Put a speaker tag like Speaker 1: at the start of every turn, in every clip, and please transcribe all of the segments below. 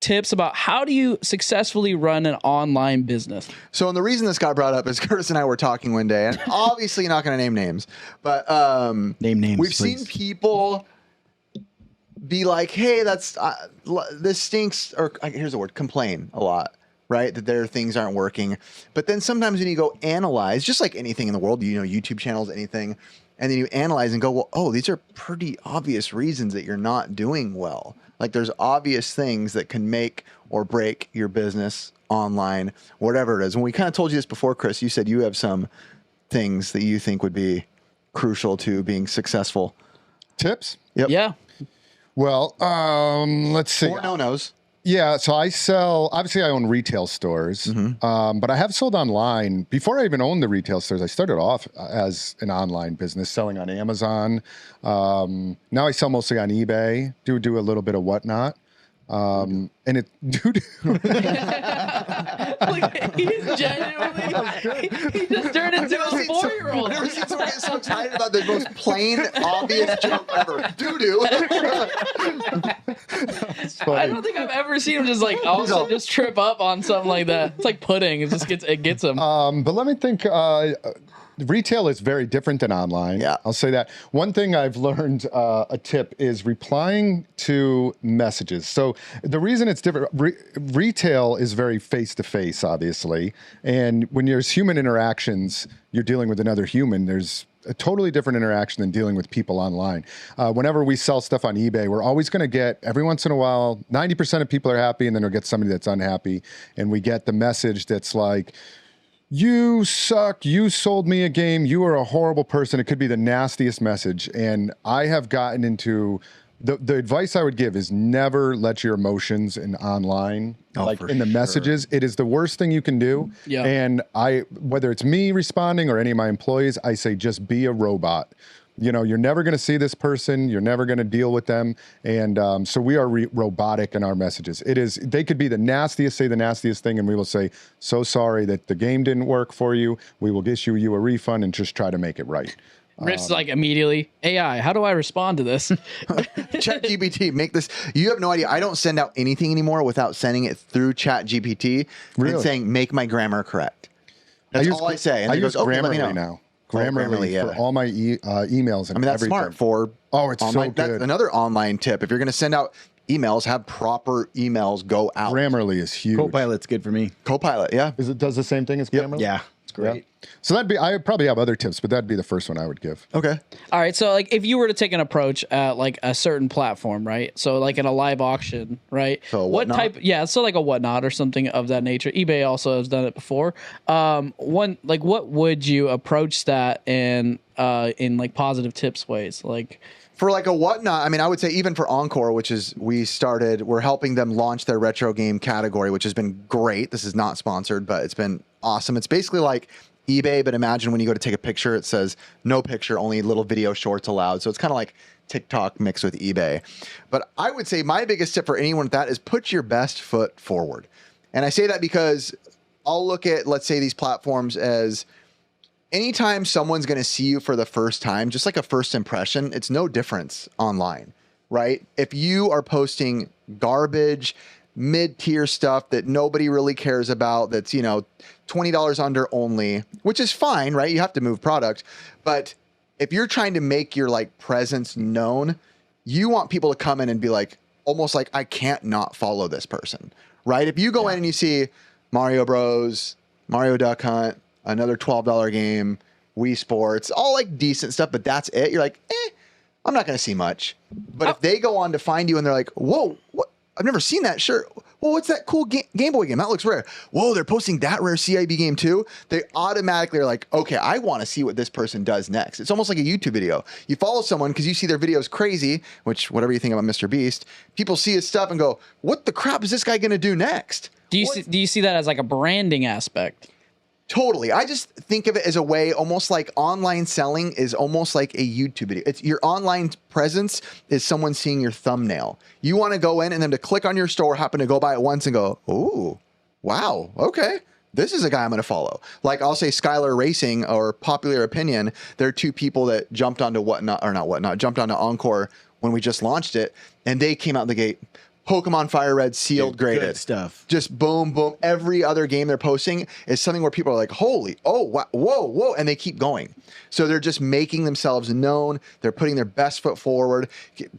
Speaker 1: tips about how do you successfully run an online business?
Speaker 2: So, and the reason this got brought up is Curtis and I were talking one day, and obviously not going to name names, but
Speaker 3: name names.
Speaker 2: We've
Speaker 3: please.
Speaker 2: seen people be like, "Hey, that's this stinks," or here's the word, complain a lot, right? That their things aren't working. But then sometimes when you go analyze, just like anything in the world, YouTube channels, anything, and then you analyze and go, well, oh, these are pretty obvious reasons that you're not doing well. Like there's obvious things that can make or break your business online, whatever it is. When we kind of told you this before, Chris, you said you have some things that you think would be crucial to being successful.
Speaker 4: Tips?
Speaker 2: Yep.
Speaker 1: Yeah.
Speaker 4: Well, let's see.
Speaker 2: Or no-nos.
Speaker 4: Yeah, so obviously I own retail stores, but I have sold online. Before I even owned the retail stores, I started off as an online business, selling on Amazon. Now I sell mostly on eBay, do a little bit of whatnot. And it, dude,
Speaker 1: Like, he's genuinely, he just turned into a 4-year-old.
Speaker 2: I've never seen someone get so excited about the most plain, obvious joke ever. Doo-doo.
Speaker 1: I don't think I've ever seen him just like also just trip up on something like that. It's like pudding. It just gets him.
Speaker 4: But let me think. Retail is very different than online.
Speaker 2: Yeah.
Speaker 4: I'll say that. One thing I've learned, a tip, is replying to messages. So the reason it's different, retail is very face-to-face, obviously. And when there's human interactions, you're dealing with another human. There's a totally different interaction than dealing with people online. Whenever we sell stuff on eBay, we're always going to get, every once in a while, 90% of people are happy, and then we'll get somebody that's unhappy. And we get the message that's like, you suck, you sold me a game, you are a horrible person. It could be the nastiest message. And I have gotten into, the advice I would give is never let your emotions in online, like in the messages. It is the worst thing you can do.
Speaker 1: Yeah.
Speaker 4: And whether it's me responding or any of my employees, I say just be a robot. You know, you're never going to see this person. You're never going to deal with them. And so we are robotic in our messages. They could be the nastiest, say the nastiest thing, and we will say, so sorry that the game didn't work for you. We will issue you a refund and just try to make it right.
Speaker 1: Rich like immediately, AI, how do I respond to this?
Speaker 2: ChatGPT, make this. You have no idea. I don't send out anything anymore without sending it through ChatGPT and saying, make my grammar correct. That's all I say. And
Speaker 4: I
Speaker 2: it
Speaker 4: use
Speaker 2: goes, okay, let me
Speaker 4: Grammarly
Speaker 2: know.
Speaker 4: now. Grammarly for all my emails and
Speaker 2: I mean, that's
Speaker 4: everything.
Speaker 2: smart for
Speaker 4: it's
Speaker 2: online.
Speaker 4: so good.
Speaker 2: That's another online tip. If you're going to send out emails, have proper emails go out.
Speaker 4: Grammarly is huge.
Speaker 3: Copilot's good for me.
Speaker 2: Copilot, yeah.
Speaker 4: Does the same thing as Grammarly?
Speaker 3: Yeah, it's great.
Speaker 4: Yeah. So I probably have other tips, but that'd be the first one I would give.
Speaker 2: Okay.
Speaker 1: All right, so like if you were to take an approach at like a certain platform, right? So like in a live auction, right?
Speaker 2: So
Speaker 1: what type? Yeah, so like a whatnot or something of that nature. eBay also has done it before. What would you approach that in like positive tips ways? Like
Speaker 2: For like a whatnot, I mean, I would say even for Encore, which is we're helping them launch their retro game category, which has been great. This is not sponsored, but it's been awesome. It's basically like eBay, but imagine when you go to take a picture, it says no picture, only little video shorts allowed. So it's kind of like TikTok mixed with eBay. But I would say my biggest tip for anyone with that is put your best foot forward. And I say that because I'll look at, let's say, these platforms as anytime someone's going to see you for the first time, just like a first impression, it's no difference online, right? If you are posting garbage, mid-tier stuff that nobody really cares about, that's, $20 under only, which is fine, right? You have to move product. But if you're trying to make your like presence known, you want people to come in and be like, almost like, I can't not follow this person, right? If you go in and you see Mario Bros, Mario Duck Hunt, another $12 game, Wii Sports, all like decent stuff, but that's it. You're like, I'm not going to see much. But if they go on to find you and they're like, whoa, what? I've never seen that shirt. Well, what's that cool Game Boy game? That looks rare. Whoa, they're posting that rare CIB game too. They automatically are like, okay, I want to see what this person does next. It's almost like a YouTube video. You follow someone because you see their videos crazy, which whatever you think about Mr. Beast, people see his stuff and go, what the crap is this guy going to do next?
Speaker 1: do you see that as like a branding aspect?
Speaker 2: Totally. I just think of it as a way, almost like online selling is almost like a YouTube video. It's your online presence is someone seeing your thumbnail. You want to go in and then to click on your store, happen to go by it once and go, oh, wow, okay. This is a guy I'm going to follow. Like I'll say Skylar Racing or Popular Opinion. They're two people that jumped onto jumped onto Encore when we just launched it. And they came out the gate, Pokemon Fire Red sealed graded
Speaker 3: Good stuff.
Speaker 2: Just boom, boom. Every other game they're posting is something where people are like, holy, oh, wow, whoa, and they keep going. So they're just making themselves known. They're putting their best foot forward.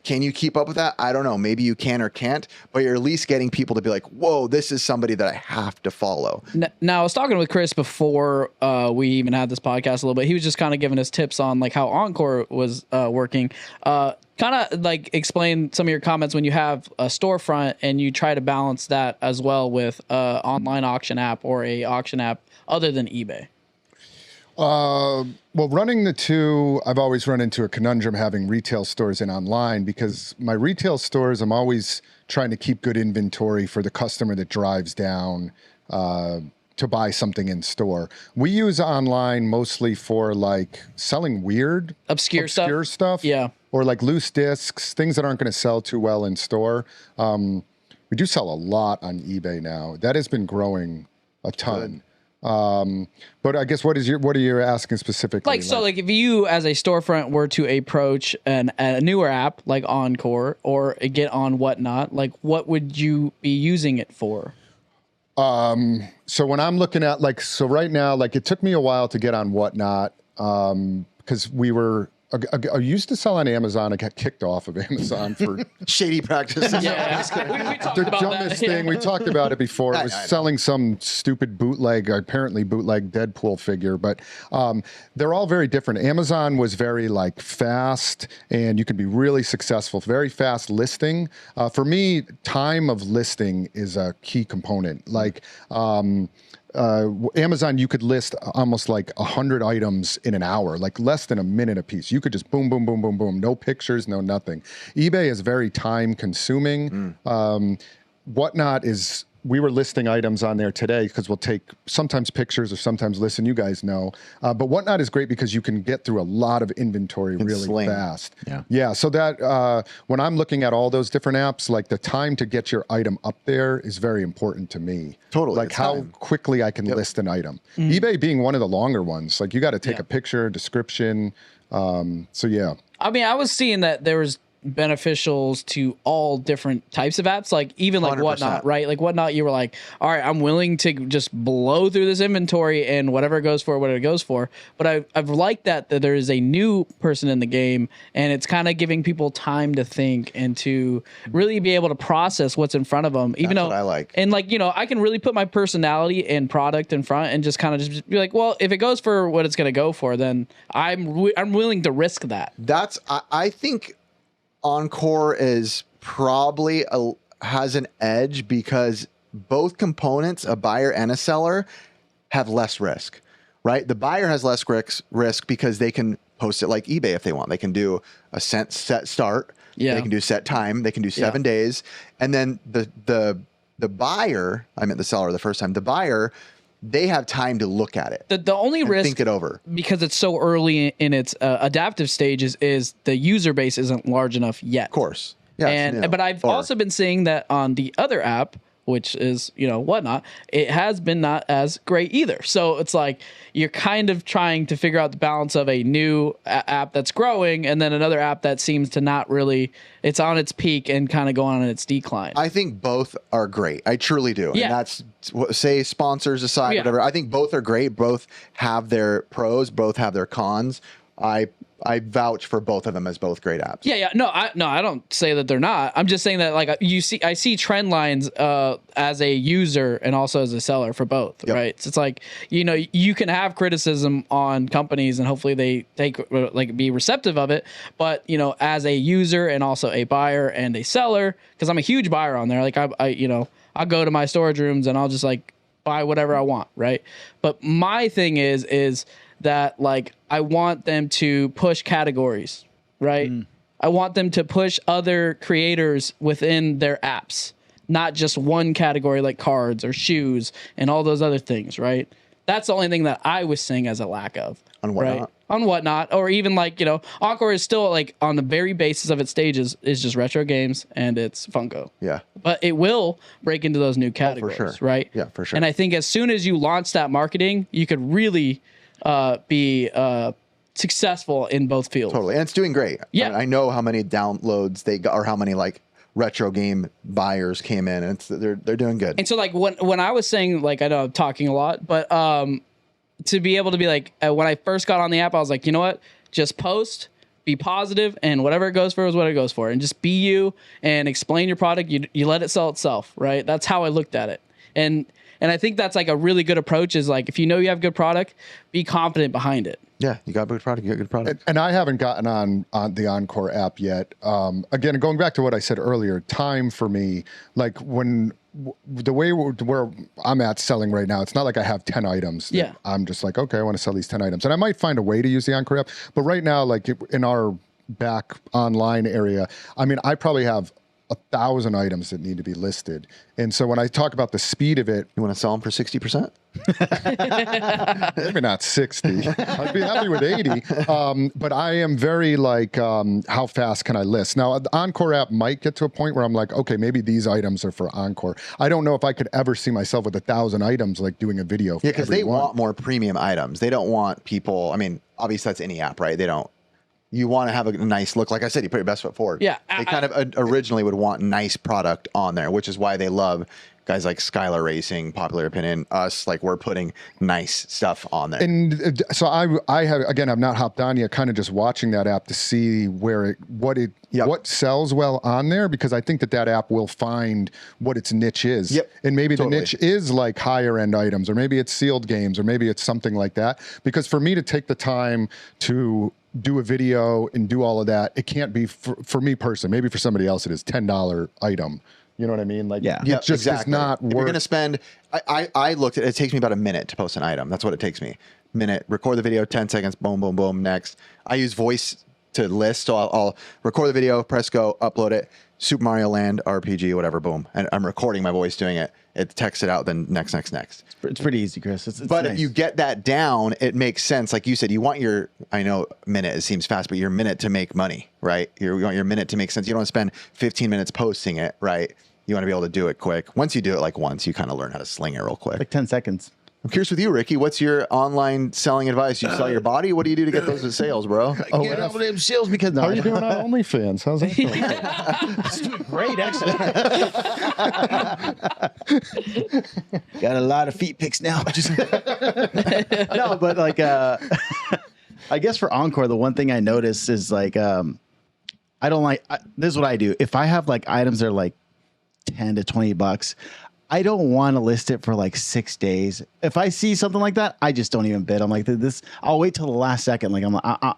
Speaker 2: Can you keep up with that? I don't know. Maybe you can or can't, but you're at least getting people to be like, whoa, this is somebody that I have to follow.
Speaker 1: Now, I was talking with Chris before we even had this podcast a little bit. He was just kind of giving us tips on like how Encore was working. Kind of like explain some of your comments when you have a storefront and you try to balance that as well with online auction app or a auction app other than eBay.
Speaker 4: Well, running the two, I've always run into a conundrum having retail stores and online, because my retail stores, I'm always trying to keep good inventory for the customer that drives down to buy something in store. We use online mostly for like selling weird,
Speaker 1: Obscure
Speaker 4: stuff.
Speaker 1: Yeah.
Speaker 4: Or like loose discs, things that aren't going to sell too well in store. We do sell a lot on eBay now. That has been growing a ton. But I guess what are you asking specifically?
Speaker 1: Like if you as a storefront were to approach a newer app like Encore or get on Whatnot, like what would you be using it for?
Speaker 4: So when I'm looking at right now, like it took me a while to get on Whatnot, because I used to sell on Amazon. I got kicked off of Amazon for
Speaker 2: shady practices.
Speaker 1: Yeah, we talked
Speaker 4: the
Speaker 1: about
Speaker 4: dumbest
Speaker 1: that.
Speaker 4: thing. We talked about it before. It was selling some stupid apparently bootleg Deadpool figure, but they're all very different. Amazon was very like fast, and you can be really successful. Very fast listing. For me, time of listing is a key component. Like Amazon, you could list almost like 100 items in an hour, like less than a minute a piece. You could just boom, boom, boom, boom, boom. No pictures, no nothing. eBay is very time consuming. Whatnot is, we were listing items on there today because we'll take sometimes pictures or sometimes listen, you guys know. But Whatnot is great because you can get through a lot of inventory really fast. Yeah. So that when I'm looking at all those different apps, like the time to get your item up there is very important to me.
Speaker 2: Totally.
Speaker 4: Like how quickly I can list an item. eBay being one of the longer ones, like you got to take a picture, description. So yeah.
Speaker 1: I mean, I was seeing that there was beneficials to all different types of apps, like even like
Speaker 2: 100%.
Speaker 1: Whatnot, right? Like Whatnot, you were like, all right, I'm willing to just blow through this inventory and whatever it goes for, whatever it goes for. But I've liked that there is a new person in the game, and it's kind of giving people time to think and to really be able to process what's in front of them. Even
Speaker 2: That's
Speaker 1: though
Speaker 2: what I like.
Speaker 1: And like, you know, I can really put my personality and product in front and just kind of just be like, well, if it goes for what it's going to go for, then I'm willing to risk that.
Speaker 2: I think Encore is probably has an edge because both components, a buyer and a seller, have less risk, right? The buyer has less risk because they can post it like eBay if they want. They can do a set start.
Speaker 1: Yeah.
Speaker 2: They can do set time. They can do 7 days. And then the buyer, I meant the seller the first time, the buyer, they have time to look at it.
Speaker 1: The only risk,
Speaker 2: think it over,
Speaker 1: because it's so early in its adaptive stages, is the user base isn't large enough yet.
Speaker 2: Of course. Yeah.
Speaker 1: But I've also been seeing that on the other app, which is, you know, Whatnot, it has been not as great either. So it's like you're kind of trying to figure out the balance of a new app that's growing and then another app that seems to not really, it's on its peak and kind of going on its decline.
Speaker 2: I think both are great. I truly do.
Speaker 1: Yeah.
Speaker 2: And that's, say sponsors aside, whatever. I think both are great. Both have their pros, both have their cons. I vouch for both of them as both great apps.
Speaker 1: Yeah. No, I don't say that they're not. I'm just saying that like I see trend lines as a user and also as a seller for both, right? So it's like, you know, you can have criticism on companies and hopefully they be receptive of it. But, you know, as a user and also a buyer and a seller, because I'm a huge buyer on there, like I'll go to my storage rooms and I'll just like buy whatever I want, right? But my thing is that like I want them to push categories, right? I want them to push other creators within their apps, not just one category like cards or shoes and all those other things, right? That's the only thing that I was seeing as a lack of.
Speaker 2: On Whatnot.
Speaker 1: Right? On Whatnot. Or even like, you know, Encore is still like on the very basis of its stages is just retro games and it's Funko.
Speaker 2: Yeah.
Speaker 1: But it will break into those new categories,
Speaker 2: sure.
Speaker 1: right?
Speaker 2: Yeah, for sure.
Speaker 1: And I think as soon as you launch that marketing, you could really be successful in both fields.
Speaker 2: Totally. And it's doing great.
Speaker 1: Yeah.
Speaker 2: I know how many downloads they got or how many like retro game buyers came in, and they're doing good.
Speaker 1: And so like when I was saying, like, I know I'm talking a lot, but to be able to be like, when I first got on the app, I was like, you know what, just post, be positive, and whatever it goes for is what it goes for, and just be you and explain your product. You let it sell itself, right? That's how I looked at it. And I think that's like a really good approach, is like, if you know you have good product, be confident behind it.
Speaker 2: Yeah, you got good product, you got good product.
Speaker 4: And I haven't gotten on the Encore app yet. Again, going back to what I said earlier, time for me, like the way where I'm at selling right now, it's not like I have 10 items.
Speaker 1: Yeah.
Speaker 4: I'm just like, okay, I want to sell these 10 items. And I might find a way to use the Encore app. But right now, like in our back online area, I mean, I probably have 1,000 items that need to be listed. And so when I talk about the speed of it,
Speaker 2: You want to sell them for 60%?
Speaker 4: maybe not 60. I'd be happy with 80. But I am very like, how fast can I list? Now, the Encore app might get to a point where I'm like, okay, maybe these items are for Encore. I don't know if I could ever see myself with 1,000 items, like doing a video for
Speaker 2: Yeah, because they
Speaker 4: every one.
Speaker 2: want more premium items. They don't want people, I mean, obviously that's any app, right? They don't. You want to have a nice look. Like I said, you put your best foot forward.
Speaker 1: Yeah,
Speaker 2: They kind of originally would want nice product on there, which is why they love guys like Skylar Racing, Popular Opinion, us. Like, we're putting nice stuff on there.
Speaker 4: And so I have, again, I've not hopped on yet, kind of just watching that app to see what sells well on there, because I think that app will find what its niche is.
Speaker 2: Yep,
Speaker 4: And maybe
Speaker 2: totally.
Speaker 4: the niche is like higher end items, or maybe it's sealed games, or maybe it's something like that. Because for me to take the time to do a video and do all of that, it can't be for me personally. Maybe for somebody else it is $10 item. You know what I mean? Like,
Speaker 3: Yeah.
Speaker 4: it just
Speaker 2: exactly.
Speaker 4: is not
Speaker 2: If you're
Speaker 4: worth.
Speaker 2: going to spend, I looked at it, it takes me about a minute to post an item. That's what it takes me. Minute, record the video, 10 seconds, boom, boom, boom, next. I use voice to list, so I'll record the video, press go, upload it, Super Mario Land, RPG, whatever, boom. And I'm recording my voice doing it. It texts it out, then next.
Speaker 3: It's pretty easy, Chris. It's
Speaker 2: But
Speaker 3: nice.
Speaker 2: if you get that down, it makes sense. Like you said, you want your, I know minute, it seems fast, but your minute to make money, right? You want your minute to make sense. You don't want to spend 15 minutes posting it, right? You want to be able to do it quick. Once you do it like once, you kind of learn how to sling it real quick.
Speaker 3: like 10 seconds.
Speaker 2: I'm curious with you, Ricky. What's your online selling advice? You sell your body? What do you do to get those sales, bro?
Speaker 3: Get all them sales because
Speaker 4: How are you doing on OnlyFans? How's that going?
Speaker 3: It's doing great, actually. Got a lot of feet pics now. No, but like, I guess for Encore, the one thing I notice is like, I don't like. This is what I do. If I have like items that are like $10 to $20, I don't want to list it for like 6 days. If I see something like that, I just don't even bid. I'm like, this. I'll wait till the last second. Like,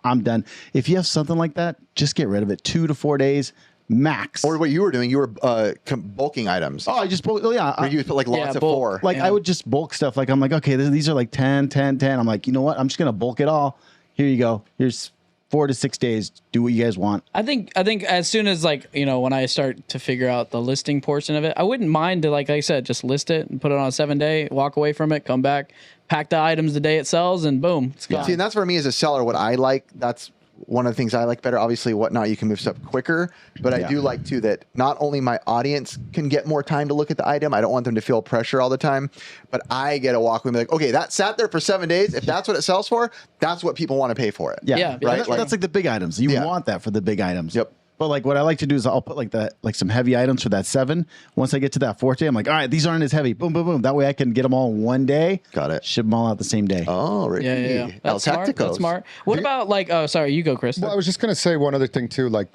Speaker 3: I'm done. If you have something like that, just get rid of it. 2 to 4 days max.
Speaker 2: Or what you were doing, you were bulking items.
Speaker 3: I just bulk. Yeah,
Speaker 2: Where you put like lots of
Speaker 1: bulk.
Speaker 2: 4.
Speaker 3: like I would just bulk stuff. Like I'm like, okay, these are like 10, 10, 10. I'm like, you know what? I'm just gonna bulk it all. Here you go. Here's 4 to 6 days. Do what you guys want.
Speaker 1: I think as soon as, like, you know, when I start to figure out the listing portion of it, I wouldn't mind to, like I said, just list it and put it on a 7-day, walk away from it, come back, pack the items the day it sells, and boom, it's gone.
Speaker 2: See, and that's for me as a seller, what I like. That's one of the things I like better. Obviously, whatnot, you can move stuff quicker, but I do like too that not only my audience can get more time to look at the item. I don't want them to feel pressure all the time, but I get a walk away and be like, okay, that sat there for 7 days. If that's what it sells for, that's what people want to pay for it.
Speaker 1: Yeah.
Speaker 2: Right?
Speaker 3: That's like the big items. You want that for the big items.
Speaker 2: Yep.
Speaker 3: But like what I like to do is I'll put like some heavy items for that 7. Once I get to that 4th day, I'm like, all right, these aren't as heavy. Boom, boom, boom. That way I can get them all in one day.
Speaker 2: Got it.
Speaker 3: Ship them all out the same day.
Speaker 2: Oh, Ricky.
Speaker 1: Yeah.
Speaker 2: El
Speaker 1: That's smart.
Speaker 2: Tacticos.
Speaker 1: That's smart. What about like? Oh, sorry, you go, Chris.
Speaker 4: Well, I was just going to say one other thing too, like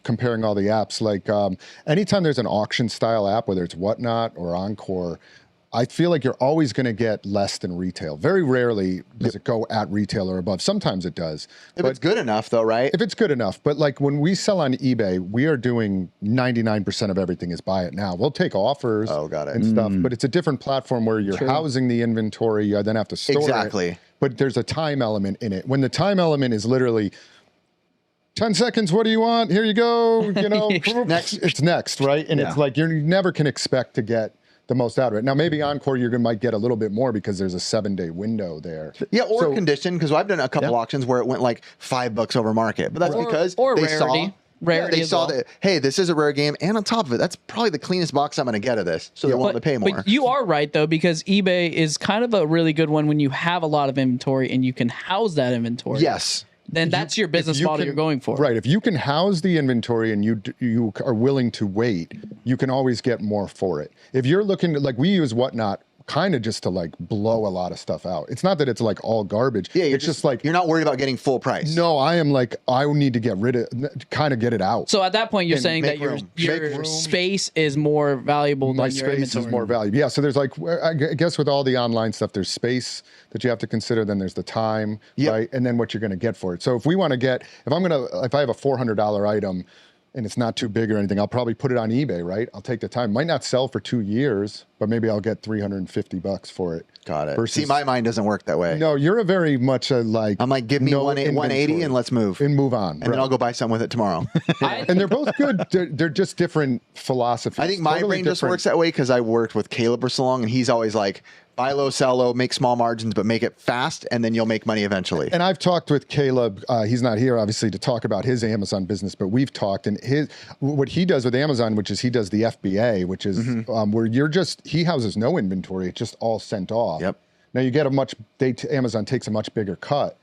Speaker 4: comparing all the apps. Like anytime there's an auction style app, whether it's Whatnot or Encore, I feel like you're always going to get less than retail. Very rarely does it go at retail or above. Sometimes it does.
Speaker 2: If it's good enough, though, right?
Speaker 4: If it's good enough. But like when we sell on eBay, we are doing 99% of everything is buy it now. We'll take offers
Speaker 2: got it.
Speaker 4: and stuff, but it's a different platform where you're housing the inventory. You then have to store
Speaker 2: Exactly.
Speaker 4: it. But there's a time element in it. When the time element is literally 10 seconds, what do you want? Here you go. You know,
Speaker 2: Next.
Speaker 4: It's next, right? And it's like you never can expect to get the most out of it. Now, maybe Encore, might get a little bit more because there's a 7-day window there.
Speaker 2: Yeah, or condition, because I've done a couple auctions where it went like $5 over market, but that's because
Speaker 1: or
Speaker 2: they
Speaker 1: rarity.
Speaker 2: saw.
Speaker 1: Rarity
Speaker 2: they
Speaker 1: as
Speaker 2: saw
Speaker 1: well.
Speaker 2: that, hey, this is a rare game, and on top of it, that's probably the cleanest box I'm going to get of this, so they're willing to pay more.
Speaker 1: But you are right, though, because eBay is kind of a really good one when you have a lot of inventory and you can house that inventory.
Speaker 2: Yes.
Speaker 1: then that's your business
Speaker 4: if you
Speaker 1: model you're going for.
Speaker 4: Right. If you can house the inventory and you are willing to wait, you can always get more for it. If you're looking to, like, we use Whatnot kind of just to like blow a lot of stuff out. It's not that it's like all garbage.
Speaker 2: Yeah,
Speaker 4: it's just like
Speaker 2: you're not worried about getting full price.
Speaker 4: no, I am like I need to get rid of kind of get it out.
Speaker 1: So at that point, you're
Speaker 2: And
Speaker 1: saying that
Speaker 2: make room.
Speaker 1: your
Speaker 2: Make room.
Speaker 1: space is more valuable
Speaker 4: My
Speaker 1: than your
Speaker 4: space
Speaker 1: inventory.
Speaker 4: is more valuable. Yeah, so there's like I guess with all the online stuff, there's space that you have to consider. Then there's the time,
Speaker 2: Yep.
Speaker 4: right, and then what you're going to get for it. So if we want to get, if I have a $400 item and it's not too big or anything, I'll probably put it on eBay, right? I'll take the time. Might not sell for 2 years, but maybe I'll get $350 for it.
Speaker 2: Got it.
Speaker 4: Versus-
Speaker 2: See, my mind doesn't work that way.
Speaker 4: No, you're a very much a like.
Speaker 2: I'm like, give me
Speaker 4: no
Speaker 2: 180
Speaker 4: inventory.
Speaker 2: and let's move.
Speaker 4: and move on.
Speaker 2: And then
Speaker 4: right.
Speaker 2: I'll go buy something with it tomorrow.
Speaker 4: And they're both good. They're just different philosophies.
Speaker 2: I think my
Speaker 4: Totally
Speaker 2: brain just
Speaker 4: different.
Speaker 2: works that way because I worked with Caleb for so long, and he's always like, buy low, sell low, make small margins, but make it fast, and then you'll make money eventually.
Speaker 4: And I've talked with Caleb. He's not here, obviously, to talk about his Amazon business, but we've talked. And what he does with Amazon, which is he does the FBA, which is where he houses no inventory. It's just all sent off.
Speaker 2: Yep.
Speaker 4: Now you get Amazon takes a much bigger cut.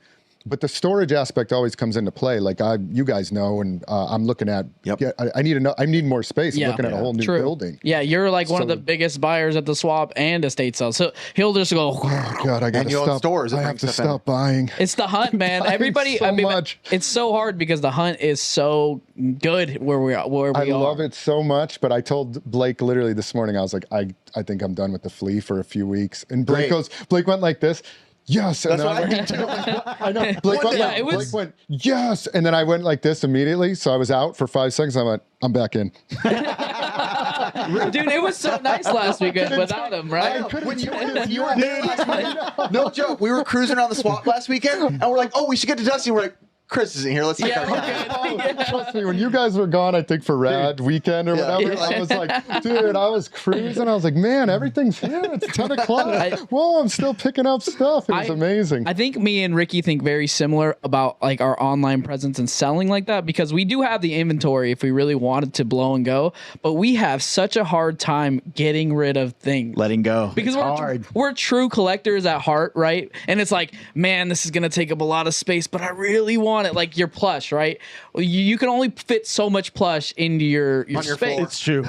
Speaker 4: But the storage aspect always comes into play. Like you guys know, and I'm looking at.
Speaker 2: Yep.
Speaker 4: Yeah, I need more space.
Speaker 1: Yeah.
Speaker 4: I'm looking at a whole new
Speaker 1: True.
Speaker 4: building.
Speaker 1: Yeah, you're like one of
Speaker 4: So-
Speaker 1: the biggest buyers at the swap and estate sale. So he'll just go.
Speaker 4: Oh, God, I got
Speaker 2: And
Speaker 4: to
Speaker 2: you own
Speaker 4: stop.
Speaker 2: stores that
Speaker 4: I
Speaker 2: bring
Speaker 4: have to
Speaker 2: stuff in.
Speaker 4: stop buying.
Speaker 1: It's the hunt, man.
Speaker 4: Buying
Speaker 1: Everybody,
Speaker 4: so
Speaker 1: I mean,
Speaker 4: much.
Speaker 1: it's so hard because the hunt is so good where we are.
Speaker 4: I love it so much, but I told Blake literally this morning, I was like, I think I'm done with the flea for a few weeks. And Blake went like this. Yes. And
Speaker 2: That's
Speaker 4: then
Speaker 2: what I
Speaker 4: went,
Speaker 2: did too. I'm like, what?
Speaker 4: I know. Blake went,
Speaker 1: Yeah,
Speaker 4: like,
Speaker 1: it was-
Speaker 4: Blake went, yes. And then I went like this immediately. So I was out for 5 seconds. I went, I'm back in.
Speaker 1: Dude, it was so nice last weekend without him,
Speaker 2: I
Speaker 1: right?
Speaker 2: know. When you were there last weekend, no joke, we were cruising around the swap last weekend, and we're like, oh, we should get to Dusty. And we're like, Chris isn't here. Let's take
Speaker 1: Yeah,
Speaker 2: our
Speaker 1: we're
Speaker 2: time.
Speaker 1: good. Yeah.
Speaker 4: Trust me, when you guys were gone, I think for Rad weekend or
Speaker 2: Yeah.
Speaker 4: whatever, I was like, dude, I was cruising. I was like, man, everything's here. It's 10 o'clock. Whoa, I'm still picking up stuff. It was amazing.
Speaker 1: I think me and Ricky think very similar about like our online presence and selling like that because we do have the inventory if we really wanted to blow and go, but we have such a hard time getting rid of things.
Speaker 3: Letting go.
Speaker 1: Because
Speaker 3: It's hard.
Speaker 1: we're true collectors at heart, right? And it's like, man, this is gonna take up a lot of space, but I really want it. Like your plush, right? You can only fit so much plush into your
Speaker 2: On your
Speaker 1: space,
Speaker 2: floor.
Speaker 3: It's true.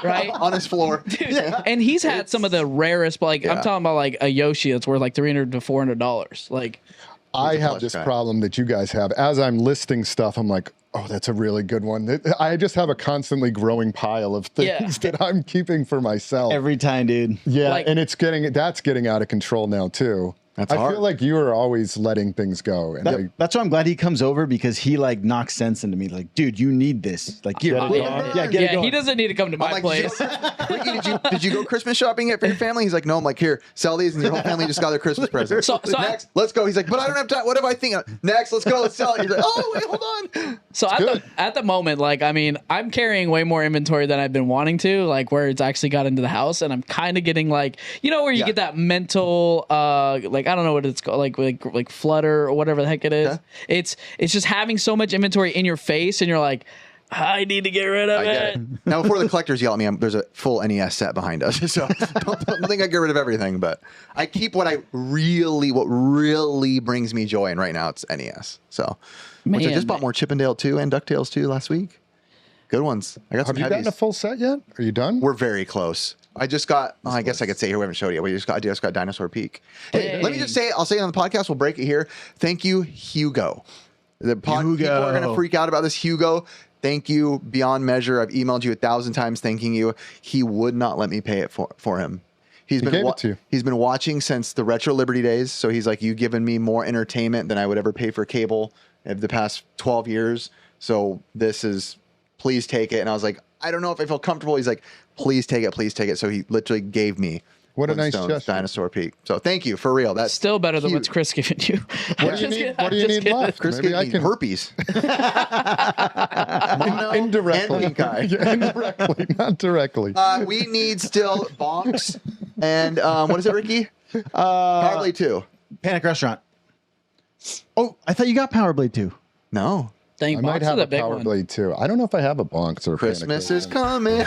Speaker 1: right?
Speaker 2: On his floor. Yeah.
Speaker 1: And he's had some of the rarest, but like I'm talking about like a Yoshi that's worth like $300 to $400. Like
Speaker 4: I have
Speaker 2: plush
Speaker 4: this
Speaker 2: guy.
Speaker 4: problem that you guys have. As I'm listing stuff, I'm like, oh, that's a really good one. I just have a constantly growing pile of things that I'm keeping for myself.
Speaker 3: Every time, dude.
Speaker 4: Yeah,
Speaker 1: like-
Speaker 4: and that's getting out of control now too.
Speaker 2: That's
Speaker 4: I
Speaker 2: hard.
Speaker 4: feel like you are always letting things go. And
Speaker 3: That's why I'm glad he comes over because he like knocks sense into me. Like, dude, you need this. Like, get it
Speaker 1: yeah,
Speaker 3: going. Yeah, get it going.
Speaker 1: he doesn't need to come to my
Speaker 2: I'm like,
Speaker 1: place.
Speaker 2: Ricky, did you go Christmas shopping for your family? He's like, no. I'm like, here, sell these, and your whole family just got their Christmas present.
Speaker 1: So
Speaker 2: Next, let's go. He's like, but I don't have time. What am I thinking? Next, let's go. Let's sell it. He's like, oh wait, hold on.
Speaker 1: So at the moment, like, I mean, I'm carrying way more inventory than I've been wanting to, like where it's actually got into the house. And I'm kind of getting like, you know, where you
Speaker 2: Yeah.
Speaker 1: get that mental, like, I don't know what it's called, like flutter or whatever the heck it is.
Speaker 2: Okay.
Speaker 1: It's just having so much inventory in your face and you're like, I need to get rid of
Speaker 2: I get it. Now, before the collectors yell at me, there's a full NES set behind us, so don't think I get rid of everything. But I keep what really brings me joy, and right now it's NES. So, which I
Speaker 1: Man,
Speaker 2: just bought more Chippendale 2 and DuckTales 2 last week. Good ones. I got
Speaker 4: have
Speaker 2: some
Speaker 4: you gotten
Speaker 2: heavies.
Speaker 4: a full set yet? Are you done?
Speaker 2: We're very close. I just got. I guess I could say here we haven't showed it yet. I just got Dinosaur Peak. Hey, let me just say. I'll say it on the podcast. We'll break it here. Thank you, Hugo. People are going to freak out about this. Hugo, thank you beyond measure. I've emailed you 1,000 times thanking you. He would not let me pay it for him. He's
Speaker 4: gave it to you.
Speaker 2: He's been watching since the Retro Liberty days. So he's like, you've given me more entertainment than I would ever pay for cable of the past 12 years. So this is, please take it. And I was like, I don't know if I feel comfortable. He's like, please take it, please take it. So he literally gave me
Speaker 4: What a nice
Speaker 2: Flintstones
Speaker 4: gesture.
Speaker 2: Dinosaur Peak. So thank you for real. That's
Speaker 1: Still better than
Speaker 2: huge.
Speaker 1: what's Chris giving you.
Speaker 4: What do you need? What do you need left?
Speaker 2: Chris
Speaker 4: Maybe
Speaker 2: gave
Speaker 4: I
Speaker 2: me
Speaker 4: can
Speaker 2: herpes. Mono
Speaker 4: indirectly.
Speaker 2: and pink eye.
Speaker 4: Yeah, indirectly, not directly.
Speaker 2: We need still bonks and what is it, Ricky? Power Blade 2.
Speaker 3: Panic Restaurant. Oh, I thought you got Power Blade 2.
Speaker 2: No.
Speaker 1: Dang,
Speaker 4: I might
Speaker 1: Box is
Speaker 4: have
Speaker 1: a
Speaker 4: a
Speaker 1: big
Speaker 4: Power
Speaker 1: one.
Speaker 4: Blade too. I don't know if I have a Bonks or a
Speaker 2: Christmas
Speaker 4: Panic
Speaker 2: is coming.